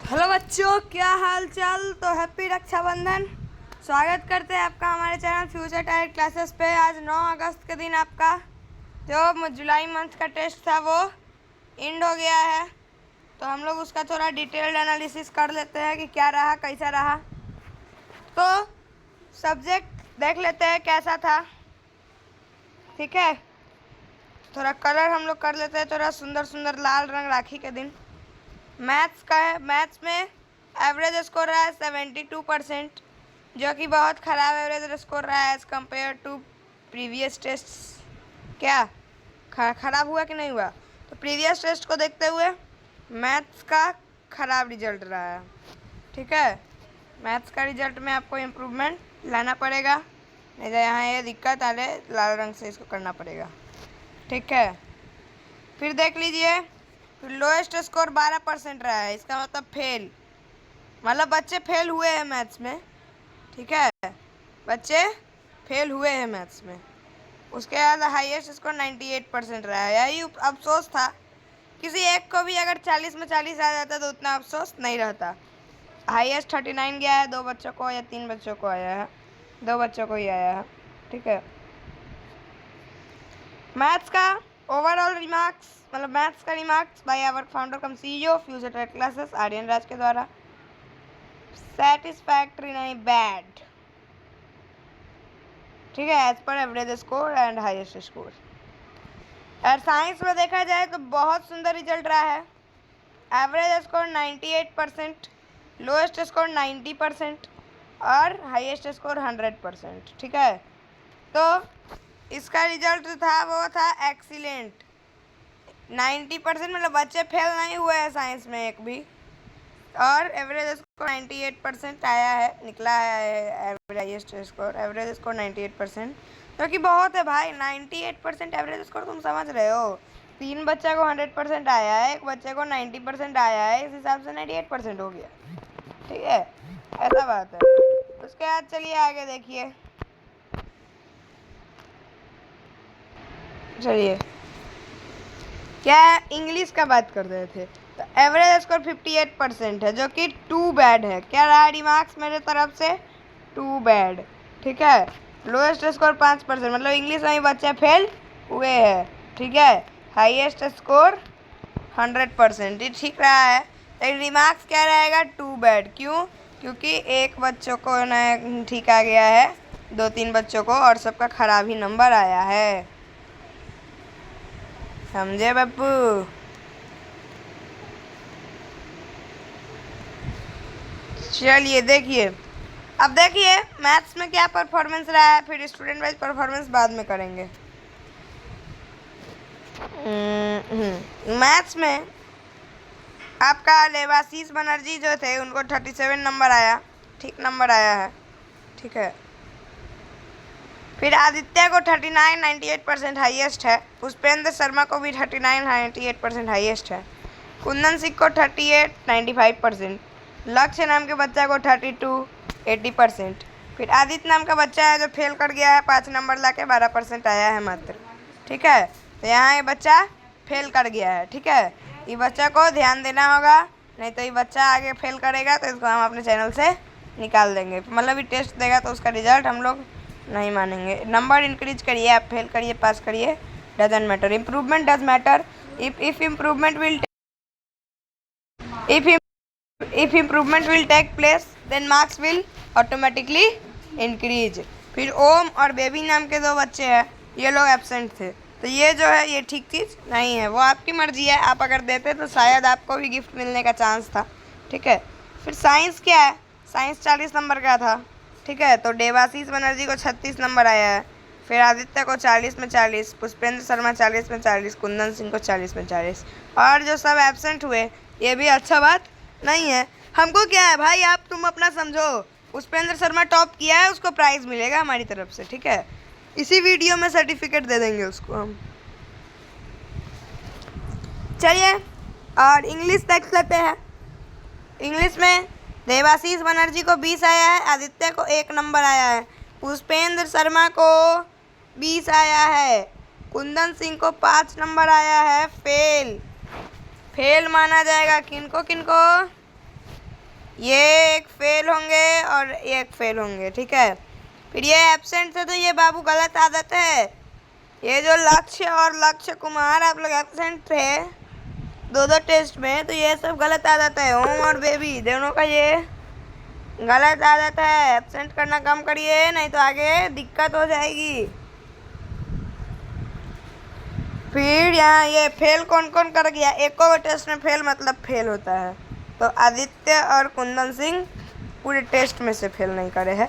Hello बच्चों, क्या हाल चाल। तो हैप्पी रक्षाबंधन। स्वागत करते हैं आपका हमारे चैनल फ्यूचर टायर क्लासेस पे। आज 9 अगस्त के दिन आपका जो जुलाई मंथ का टेस्ट था वो एंड हो गया है। तो हम लोग उसका थोड़ा डिटेल्ड एनालिसिस कर लेते हैं कि क्या रहा, कैसा रहा। तो सब्जेक्ट देख लेते हैं कैसा था, ठीक है। थोड़ा कलर हम लोग कर लेते हैं, थोड़ा सुंदर सुंदर लाल रंग राखी के दिन। मैथ्स का है। मैथ्स में एवरेज स्कोर रहा है 72%, जो कि बहुत ख़राब एवरेज स्कोर रहा है as compared to previous test. क्या ख़राब हुआ कि नहीं हुआ? तो प्रीवियस टेस्ट को देखते हुए मैथ्स का ख़राब रिजल्ट रहा है, ठीक है। मैथ्स का रिजल्ट में आपको इम्प्रूवमेंट लाना पड़ेगा, नहीं तो यहाँ ये दिक्कत आ रहे लाल रंग से इसको करना पड़ेगा, ठीक है। फिर देख लीजिए, फिर लोएस्ट स्कोर 12% रहा है। इसका मतलब फेल, मतलब बच्चे फेल हुए हैं मैथ्स में, ठीक है। बच्चे फेल हुए हैं मैथ्स में। उसके बाद हाईएस्ट स्कोर 98% रहा है। यही अफसोस था, किसी एक को भी अगर 40 में 40 आ जाता तो उतना अफसोस नहीं रहता। हाईएस्ट 39 गया है, 2 बच्चों को या 3 बच्चों को आया है, 2 बच्चों को ही आया है, ठीक है। मैथ्स का ओवरऑल रिमार्क्स, मतलब मैथ्स का remarks by our founder cum CEO Future Tier Classes Aryan Raj के द्वारा सेटिस्फैक्ट्री नहीं, बैड, ठीक है, as per average score and highest score. और साइंस में देखा जाए तो बहुत सुंदर रिजल्ट रहा है। एवरेज स्कोर 98%, लोएस्ट स्कोर 90% और हाईएस्ट स्कोर 100%, ठीक है। तो इसका रिजल्ट था वो था एक्सीलेंट। 90% मतलब बच्चे फेल नहीं हुए हैं साइंस में एक भी, और एवरेज स्कोर 98% आया है, निकला है हाईएस्ट स्कोर। एवरेज स्कोर 98%, जो कि बहुत है भाई। 98% एवरेज स्कोर तुम समझ रहे हो, 3 बच्चे को 100% आया है, एक बच्चे को 90% आया है, इस हिसाब से 98% हो गया, ठीक है। ऐसा बात है। उसके बाद चलिए आगे देखिए, चलिए क्या इंग्लिश का बात कर रहे थे। तो एवरेज स्कोर 58% है, जो कि टू बैड है। क्या रहा रिमार्क्स मेरे तरफ से? टू बैड, ठीक है। लोएस्ट स्कोर 5%, मतलब इंग्लिश में ही बच्चे फेल हुए हैं, ठीक है। हाईएस्ट स्कोर 100%, ये ठीक रहा है। लेकिन रिमार्क्स क्या रहेगा? Too bad. क्यों? क्योंकि एक बच्चों को न ठीक आ गया है, 2-3 बच्चों को, और सबका खराब ही नंबर आया है, समझे बप्पू? चलिए देखिए, अब देखिए मैथ्स में क्या परफॉर्मेंस रहा है, फिर स्टूडेंट वाइज परफॉर्मेंस बाद में करेंगे। मैथ्स में आपका देवाशीष बनर्जी जो थे उनको 37 नंबर आया, ठीक नंबर आया है, ठीक है। फिर आदित्य को 39 98% हाईएस्ट है। पुष्पेंद्र शर्मा को भी 39 98% हाईएस्ट है। कुंदन सिंह को 38 95%। लक्ष्य नाम के बच्चा को 32 80%। फिर आदित्य नाम का बच्चा है जो फेल कर गया है, 5 नंबर ला के 12% आया है मात्र, ठीक है। तो यहाँ ये बच्चा फेल कर गया है, ठीक है। ये बच्चा को ध्यान देना होगा, नहीं तो ये बच्चा आगे फेल करेगा तो इसको हम अपने चैनल से निकाल देंगे। मतलब ये टेस्ट देगा तो उसका रिजल्ट हम लोग नहीं मानेंगे। नंबर इंक्रीज करिए, आप फेल करिए पास करिए, doesn't matter. Improvement does matter. If improvement will if improvement will take place then marks will automatically increase। फिर ओम और बेबी नाम के 2 बच्चे हैं, ये लोग एब्सेंट थे, तो ये जो है ये ठीक चीज़ नहीं है। वो आपकी मर्जी है, आप अगर देते तो शायद आपको भी गिफ्ट मिलने का चांस था, ठीक है। फिर साइंस क्या है? साइंस 40 नंबर का था, ठीक है। तो देवाशीष बनर्जी को 36 नंबर आया है। फिर आदित्य को 40 में 40, पुष्पेंद्र शर्मा 40 में 40, कुंदन सिंह को 40 में 40, और जो सब एब्सेंट हुए ये भी अच्छा बात नहीं है। हमको क्या है भाई, आप तुम अपना समझो। पुष्पेंद्र शर्मा टॉप किया है, उसको प्राइज़ मिलेगा हमारी तरफ से, ठीक है। इसी वीडियो में सर्टिफिकेट दे देंगे उसको हम। चलिए और इंग्लिश देख लेते हैं। इंग्लिश में देवाशीष बनर्जी को 20 आया है, आदित्य को 1 नंबर आया है, पुष्पेंद्र शर्मा को 20 आया है, कुंदन सिंह को 5 नंबर आया है। फेल माना जाएगा किनको किनको? ये एक फेल होंगे और एक फेल होंगे, ठीक है। फिर ये एब्सेंट थे तो ये बाबू गलत आदत है। ये जो लक्ष्य और लक्ष्य कुमार आप लोग एब्सेंट थे दो टेस्ट में, तो ये सब गलत आदत है। ओम और बेबी दोनों का ये गलत आदत है। एब्सेंट करना कम करिए, नहीं तो आगे दिक्कत हो जाएगी। फिर यहाँ ये फेल कौन कौन कर गया, एक और टेस्ट में फेल मतलब फेल होता है। तो आदित्य और कुंदन सिंह पूरे टेस्ट में से फेल नहीं करे हैं,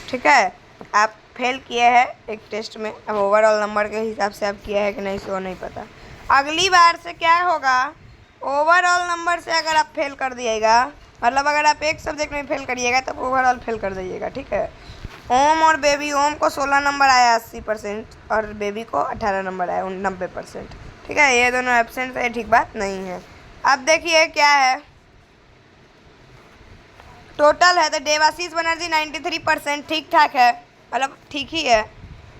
ठीक है। आप फेल किए हैं एक टेस्ट में, अब ओवरऑल नंबर के हिसाब से आप किया है कि नहीं सो नहीं पता। अगली बार से क्या होगा, ओवरऑल नंबर से अगर आप फेल कर दिएगा, मतलब अगर आप एक सब्जेक्ट में फेल करिएगा तब ओवरऑल फेल कर दीजिएगा, ठीक है। ओम और बेबी, ओम को 16 नंबर आया 80% और बेबी को 18 नंबर आया 90%, ठीक है। ये दोनों एब्सेंट है, ठीक बात नहीं है। अब देखिए क्या है टोटल है, तो देवाशीष बनर्जी 93%, ठीक ठाक है, मतलब ठीक ही है।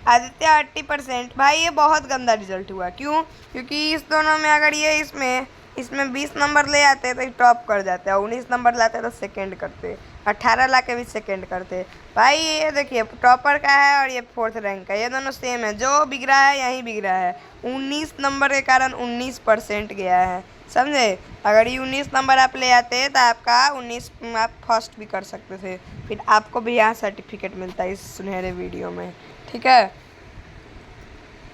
आदित्य 80%। भाई ये बहुत गंदा रिजल्ट हुआ, क्यों? क्योंकि इस दोनों में अगर ये इसमें 20 नंबर ले आते तो टॉप कर जाते, और 19 नंबर लाते तो सेकंड करते, 18 ला के भी सेकंड करते। भाई ये देखिए टॉपर का है और ये 4th रैंक का, ये दोनों सेम है, जो बिग रहा है यहीं बिग रहा है। 19 नंबर के कारण 19% गया है, समझे। अगर ये 19 नंबर आप ले आते तो आपका 19 आप फर्स्ट भी कर सकते थे, फिर आपको भी यहाँ सर्टिफिकेट मिलता है इस सुनहरे वीडियो में, ठीक है।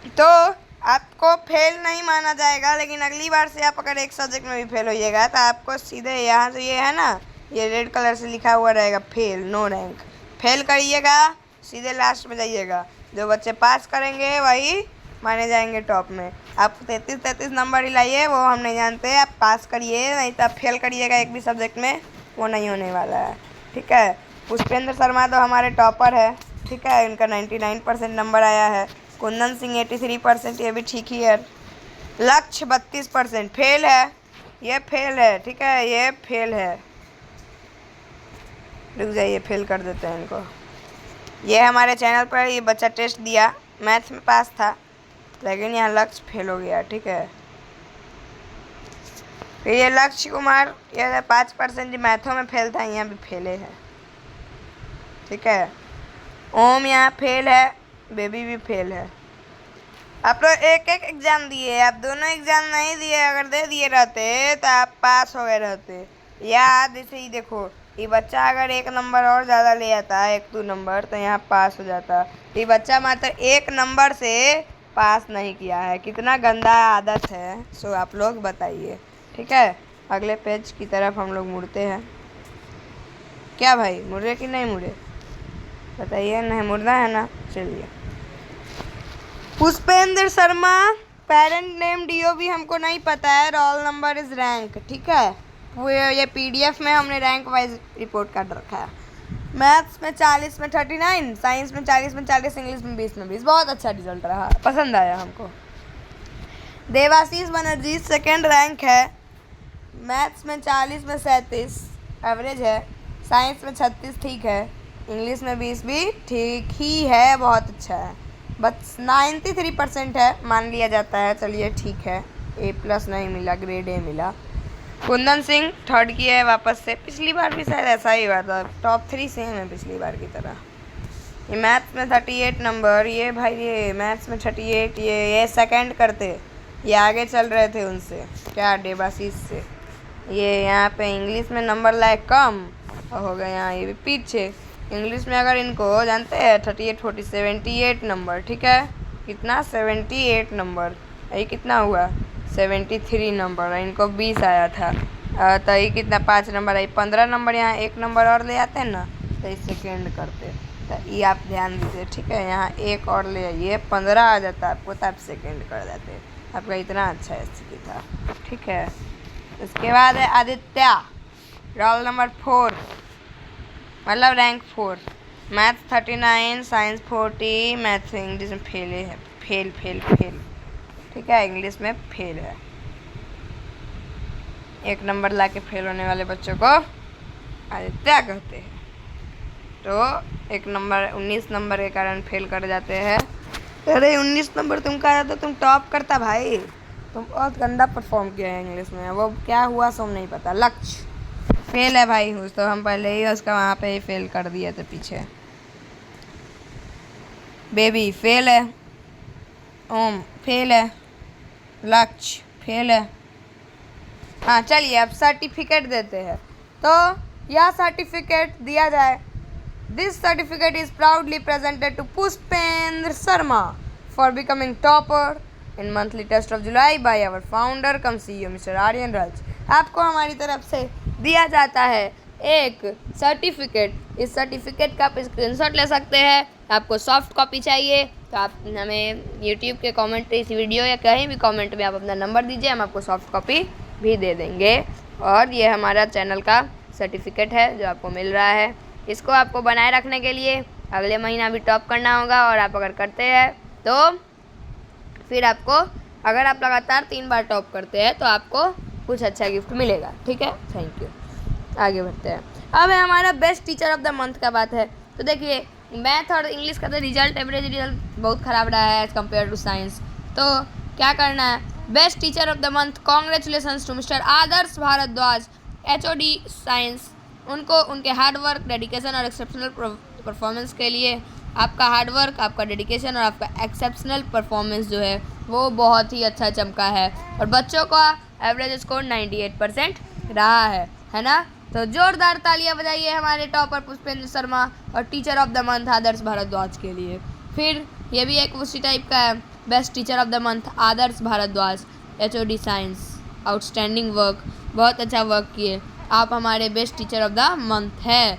तो आपको फेल नहीं माना जाएगा, लेकिन अगली बार से आप अगर एक सब्जेक्ट में भी फेल होइएगा तो आपको सीधे यहाँ से ये है ना, ये रेड कलर से लिखा हुआ रहेगा फेल, नो रैंक। फेल करिएगा सीधे लास्ट में जाइएगा, जो बच्चे पास करेंगे वही माने जाएंगे टॉप में। आप 33 नंबर ही लाइए, वो हम नहीं जानते, आप पास करिए, नहीं तो आप फेल करिएगा एक भी सब्जेक्ट में, वो नहीं होने वाला है, ठीक है। पुष्पेंद्र शर्मा तो हमारे टॉपर है, ठीक है, इनका 99% नंबर आया है। कुंदन सिंह 83%, ये भी ठीक ही है। लक्ष्य 32% फेल है, ये फेल है, ठीक है, ये फेल है। रुक जाइए, फेल कर देते हैं इनको। ये हमारे चैनल पर ये बच्चा टेस्ट दिया, मैथ्स में पास था, लेकिन यहाँ लक्ष्य फेल हो गया, ठीक है। फिर ये लक्ष्य कुमार, ये 5% मैथों में फेल था, यहाँ भी फेले है, ठीक है। ओम यहाँ फेल है, बेबी भी फेल है। आप लोग एक एक एग्ज़ाम दिए, आप दोनों एग्ज़ाम नहीं दिए, अगर दे दिए रहते तो आप पास हो गए रहते। याद ऐसे ही देखो, ये बच्चा अगर 1 नंबर और ज़्यादा ले आता, 1-2 नंबर, तो यहाँ पास हो जाता। ये बच्चा मात्र 1 नंबर से पास नहीं किया है, कितना गंदा आदत है, सो आप लोग बताइए, ठीक है। अगले पेज की तरफ हम लोग मुड़ते हैं। क्या भाई, मुड़े कि नहीं मुड़े, बताइए। नहीं मुड़ना है ना, चलिए। Pushpendra Sharma, parent name DOB हमको नहीं पता है, रोल नंबर इज रैंक, ठीक है। वो ये PDF में हमने रैंक वाइज रिपोर्ट कर रखा है। मैथ्स में 40 में 39, साइंस में 40 में 40, इंग्लिश में 20 में 20, बहुत अच्छा रिजल्ट रहा, पसंद आया हमको। देवाशीष बनर्जी सेकेंड रैंक है, मैथ्स में 40 में 37 एवरेज है, साइंस में 36 ठीक है, इंग्लिश में 20 भी ठीक ही है, बहुत अच्छा है। बस 93% है, मान लिया जाता है, चलिए ठीक है। A+ नहीं मिला, ग्रेड A मिला। कुंदन सिंह 3rd किया है वापस से, पिछली बार भी शायद ऐसा ही हुआ था, टॉप 3 सेम है पिछली बार की तरह। ये मैथ्स में 38 नंबर, ये भाई ये मैथ्स में 38, ये सेकंड करते, ये आगे चल रहे थे उनसे, क्या देवाशीष से। ये यहाँ पे इंग्लिश में नंबर लाए कम और हो गए यहाँ ये भी पीछे। इंग्लिश में अगर इनको जानते हैं 38 40 78 नंबर, ठीक है, कितना 78 नंबर, ये कितना हुआ 73 नंबर, इनको 20 आया था, तो ये कितना 5 नंबर आई, 15 नंबर, यहाँ 1 नंबर और ले आते हैं ना तो ये सेकेंड करते, तो ये आप ध्यान दीजिए, ठीक है। यहाँ 1 और ले आइए, 15 आ जाता आपको, तो आप सेकेंड कर देते, आपका इतना अच्छा स्थिति था, ठीक है। उसके बाद है आदित्य, रोल नंबर 4, मतलब rank 4, maths 39, science 40, maths English में फेल है, फेल, ठीक है, इंग्लिश में फेल है। 1 नंबर ला के फेल होने वाले बच्चों को आदित्य कहते हैं। तो 1 नंबर 19 नंबर के कारण फेल कर जाते हैं। अरे 19 नंबर तुम का जाता, तुम टॉप करता भाई, तुम बहुत गंदा परफॉर्म किया है इंग्लिश में, वो क्या हुआ सो नहीं पता। लक्ष्य फेल है भाई, उस तो हम पहले ही उसका वहाँ पे ही फेल कर दिए थे पीछे। बेबी फेल है, ओम फेल है, लक्ष्य फेल है। हाँ चलिए अब सर्टिफिकेट देते हैं। तो यह सर्टिफिकेट दिया जाए। This certificate is proudly presented to Pushpendra Sharma for becoming topper in monthly test of July by our founder cum CEO mister Aryan Raj. आपको हमारी तरफ से दिया जाता है एक सर्टिफिकेट। इस सर्टिफिकेट का आप स्क्रीनशॉट ले सकते हैं। आपको सॉफ्ट कॉपी चाहिए तो आप हमें यूट्यूब के कमेंट, इस वीडियो या कहीं भी कमेंट में आप अपना नंबर दीजिए, हम आपको सॉफ्ट कॉपी भी दे देंगे। और ये हमारा चैनल का सर्टिफिकेट है जो आपको मिल रहा है। इसको आपको बनाए रखने के लिए अगले महीना भी टॉप करना होगा, और आप अगर करते हैं तो फिर आपको, अगर आप लगातार 3 बार टॉप करते हैं तो आपको कुछ अच्छा गिफ्ट मिलेगा। ठीक है, थैंक यू। आगे बढ़ते हैं। अब है हमारा best teacher of the month का बात है। तो देखिए मैथ और इंग्लिश का तो रिजल्ट, एवरेज रिजल्ट बहुत ख़राब रहा है एज़ कम्पेयर टू साइंस। तो क्या करना है, best teacher of the month congratulations to mister Adarsh Bhardwaj HOD science. उनको उनके हार्डवर्क, डेडिकेशन और एक्सेप्शनल परफॉर्मेंस के लिए, आपका हार्डवर्क, आपका डेडिकेशन और आपका एक्सेप्शनल परफॉर्मेंस जो है वो बहुत ही अच्छा चमका है। और बच्चों का एवरेज स्कोर 98% रहा है ना। तो जोरदार तालियां बजाइए हमारे टॉपर पुष्पेंद्र शर्मा और teacher of the month Adarsh Bhardwaj के लिए। फिर ये भी एक उसी टाइप का है, best teacher of the month Adarsh Bhardwaj HOD science, outstanding work, बहुत अच्छा वर्क किए, आप हमारे best teacher of the month है।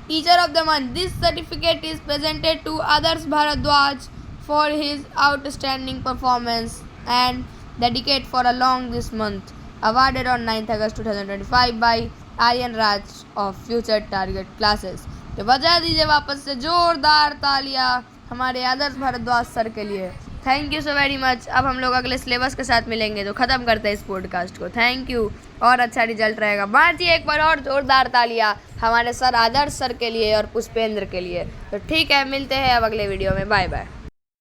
Teacher of the month, this certificate is presented to Adarsh Bhardwaj for his outstanding performance and dedicate for a long this month, awarded on 9th August 2025 by Aryan Raj of Future Target Classes. तो बजा दीजिए वापस से जोरदार तालियां हमारे आदर्श Bhardwaj sir के लिए। Thank you so very much. अब हम लोग अगले सिलेबस के साथ मिलेंगे, तो ख़त्म करते हैं इस पॉडकास्ट को। थैंक यू, और अच्छा रिजल्ट रहेगा। बांटिए एक बार और जोरदार तालियां हमारे सर आदर्श सर के लिए और पुष्पेंद्र के लिए। तो ठीक है, मिलते हैं अब अगले वीडियो में। Bye bye.